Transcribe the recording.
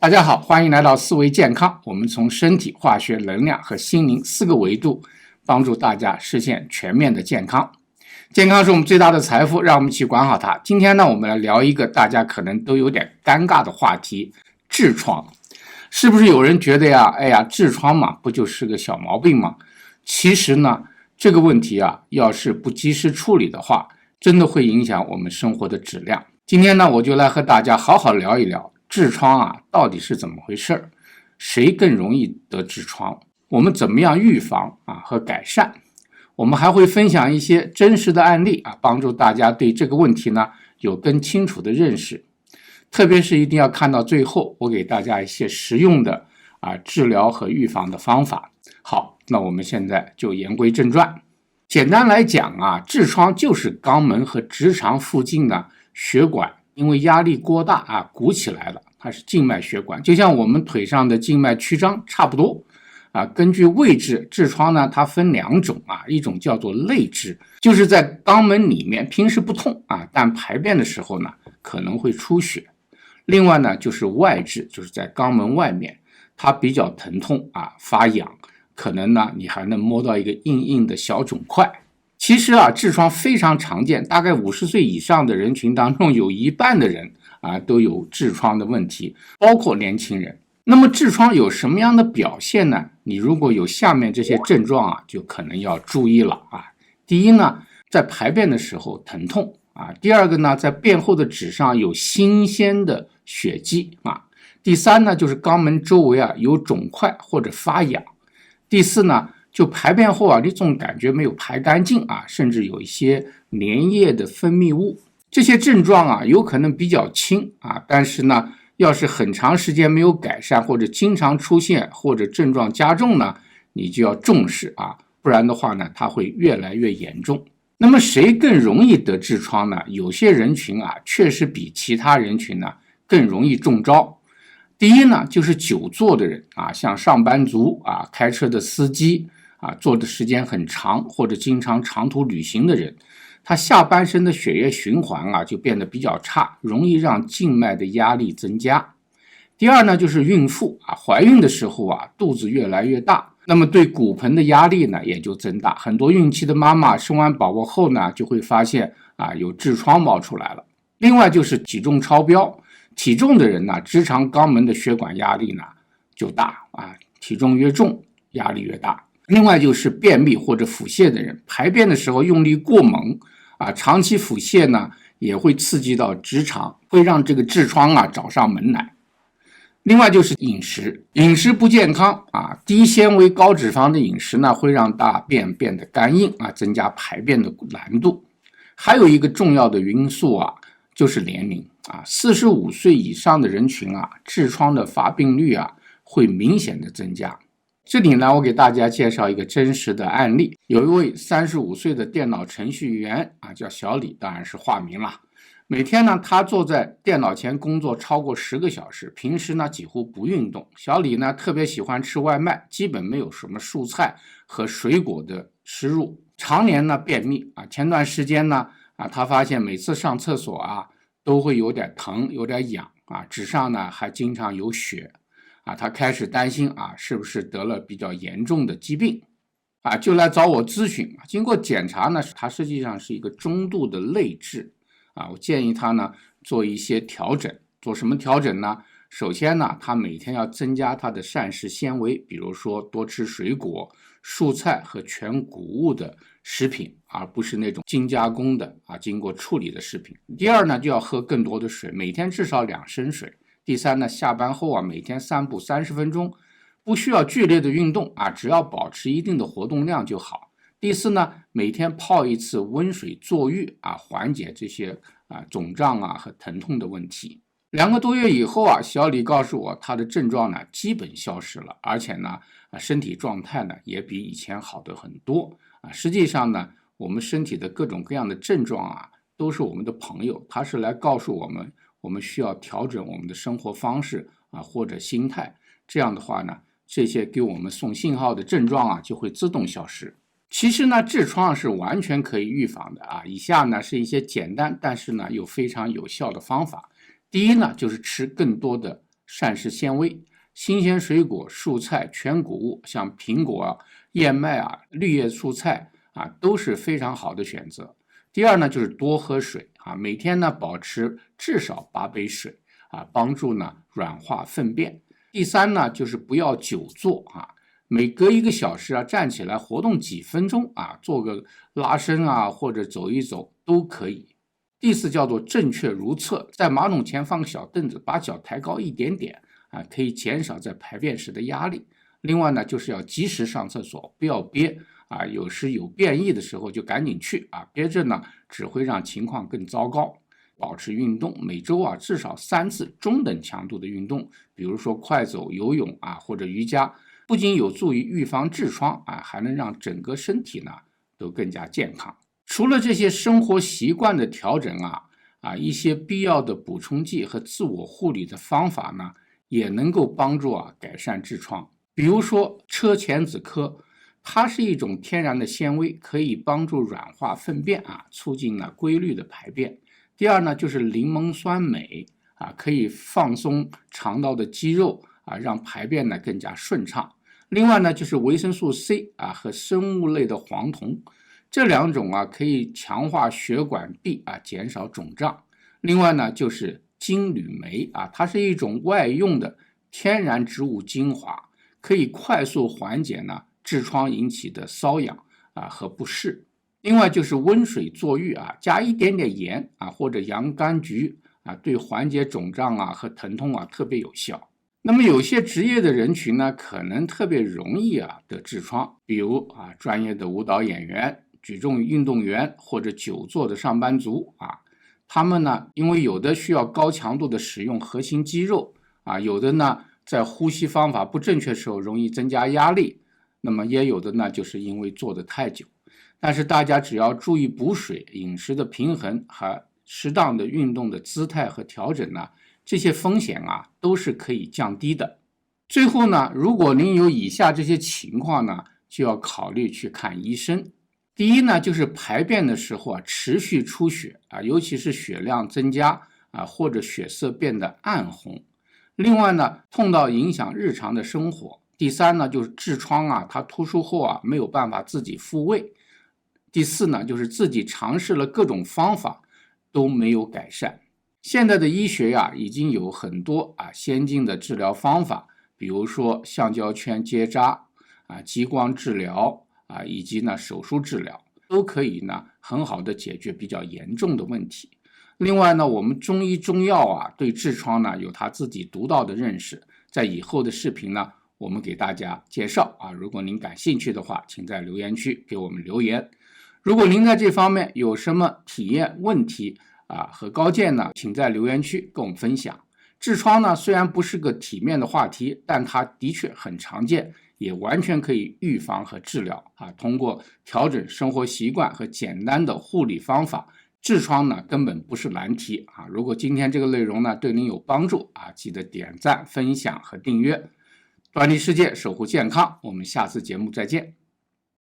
大家好，欢迎来到思维健康。我们从身体、化学、能量和心灵4个维度，帮助大家实现全面的健康。健康是我们最大的财富，让我们一起管好它。今天呢，我们来聊一个大家可能都有点尴尬的话题：痔疮。是不是有人觉得呀，痔疮嘛，不就是个小毛病吗？其实呢，这个问题要是不及时处理的话，真的会影响我们生活的质量。今天呢，我就来和大家好好聊一聊痔疮到底是怎么回事，谁更容易得痔疮，我们怎么样预防和改善。我们还会分享一些真实的案例帮助大家对这个问题呢有更清楚的认识。特别是一定要看到最后，我给大家一些实用的治疗和预防的方法。好，那我们现在就言归正传。简单来讲痔疮就是肛门和直肠附近的血管因为压力过大鼓起来了，它是静脉血管，就像我们腿上的静脉曲张差不多根据位置，痔疮呢它分2种一种叫做内痔，就是在肛门里面，平时不痛但排便的时候呢可能会出血。另外呢就是外痔，就是在肛门外面，它比较疼痛发痒，可能呢你还能摸到一个硬硬的小肿块。其实痔疮非常常见，大概50岁以上的人群当中有一半的人都有痔疮的问题，包括年轻人。那么痔疮有什么样的表现呢？你如果有下面这些症状就可能要注意了第一呢，在排便的时候疼痛第二个呢，在便后的纸上有新鲜的血迹第三呢，就是肛门周围有肿块或者发痒。第四呢，就排便后你总感觉没有排干净甚至有一些粘液的分泌物。这些症状有可能比较轻但是呢，要是很长时间没有改善，或者经常出现，或者症状加重呢，你就要重视不然的话呢，它会越来越严重。那么谁更容易得痔疮呢？有些人群确实比其他人群呢更容易中招。第一呢，就是久坐的人像上班族开车的司机坐的时间很长，或者经常长途旅行的人，他下半身的血液循环就变得比较差，容易让静脉的压力增加。第二呢，就是孕妇怀孕的时候肚子越来越大，那么对骨盆的压力呢也就增大。很多孕期的妈妈生完宝宝后呢，就会发现有痔疮冒出来了。另外就是体重超标，体重的人呢，直肠肛门的血管压力呢就大体重越重压力越大。另外就是便秘或者腹泻的人，排便的时候用力过猛长期腹泻呢也会刺激到直肠，会让这个痔疮找上门来。另外就是饮食不健康低纤维高脂肪的饮食呢，会让大便变得干硬增加排便的难度。还有一个重要的因素就是年龄45岁以上的人群痔疮的发病率会明显的增加。这里呢，我给大家介绍一个真实的案例。有一位35岁的电脑程序员叫小李，当然是化名了。每天呢，他坐在电脑前工作超过10个小时，平时呢几乎不运动。小李呢特别喜欢吃外卖，基本没有什么蔬菜和水果的食入，常年呢便秘前段时间呢他发现每次上厕所都会有点疼，有点痒纸上呢还经常有血他开始担心是不是得了比较严重的疾病就来找我咨询。经过检查呢，他实际上是一个中度的内痔我建议他呢做一些调整。做什么调整呢？首先呢，他每天要增加他的膳食纤维，比如说多吃水果、蔬菜和全谷物的食品，而不是那种精加工的经过处理的食品。第二呢，就要喝更多的水，每天至少2升水。第三呢，下班后每天散步30分钟，不需要剧烈的运动只要保持一定的活动量就好。第四呢，每天泡一次温水坐浴缓解这些肿胀和疼痛的问题。2个多月以后小李告诉我，他的症状呢基本消失了，而且呢身体状态呢也比以前好得很多实际上呢，我们身体的各种各样的症状都是我们的朋友，他是来告诉我们，我们需要调整我们的生活方式或者心态。这样的话呢，这些给我们送信号的症状就会自动消失。其实呢，痔疮是完全可以预防的以下呢是一些简单但是呢又非常有效的方法。第一呢，就是吃更多的膳食纤维，新鲜水果、蔬菜、全谷物，像苹果啊、燕麦啊、绿叶蔬菜啊，都是非常好的选择。第二呢，就是多喝水啊，每天呢保持至少8杯水啊，帮助呢软化粪便。第三呢，就是不要久坐啊，每隔1个小时啊站起来活动几分钟啊，做个拉伸啊或者走一走都可以。第四叫做正确如厕，在马桶前放个小凳子，把脚抬高一点点啊，可以减少在排便时的压力。另外呢，就是要及时上厕所，不要憋啊，有时有便意的时候就赶紧去啊，憋着呢只会让情况更糟糕。保持运动，每周啊至少3次中等强度的运动，比如说快走、游泳啊或者瑜伽，不仅有助于预防痔疮啊，还能让整个身体呢都更加健康。除了这些生活习惯的调整一些必要的补充剂和自我护理的方法呢，也能够帮助改善痔疮。比如说车前子科，它是一种天然的纤维，可以帮助软化粪便促进规律的排便。第二呢，就是柠檬酸镁可以放松肠道的肌肉让排便呢更加顺畅。另外呢，就是维生素 C 和生物类的黄酮。这2种可以强化血管壁减少肿胀。另外呢，就是金缕梅它是一种外用的天然植物精华，可以快速缓解呢痔疮引起的瘙痒和不适。另外就是温水坐浴加一点点盐或者洋甘菊对缓解肿胀和疼痛特别有效。那么有些职业的人群呢，可能特别容易得痔疮，比如专业的舞蹈演员、举重运动员或者久坐的上班族他们呢，因为有的需要高强度的使用核心肌肉有的呢在呼吸方法不正确时候容易增加压力，那么也有的呢就是因为坐得太久。但是大家只要注意补水、饮食的平衡和适当的运动的姿态和调整呢，这些风险都是可以降低的。最后呢，如果您有以下这些情况呢，就要考虑去看医生。第一呢，就是排便的时候持续出血尤其是血量增加或者血色变得暗红。另外呢，痛到影响日常的生活。第三呢，就是痔疮它突出后没有办法自己复位。第四呢，就是自己尝试了各种方法都没有改善。现在的医学已经有很多先进的治疗方法，比如说橡胶圈结扎激光治疗以及呢手术治疗，都可以呢很好的解决比较严重的问题。另外呢，我们中医中药对痔疮呢有它自己独到的认识，在以后的视频呢我们给大家介绍如果您感兴趣的话，请在留言区给我们留言。如果您在这方面有什么体验问题和高见呢，请在留言区跟我们分享。痔疮呢虽然不是个体面的话题，但它的确很常见，也完全可以预防和治疗通过调整生活习惯和简单的护理方法，痔疮呢根本不是难题如果今天这个内容呢对您有帮助记得点赞、分享和订阅。端倪世界，守护健康，我们下次节目再见。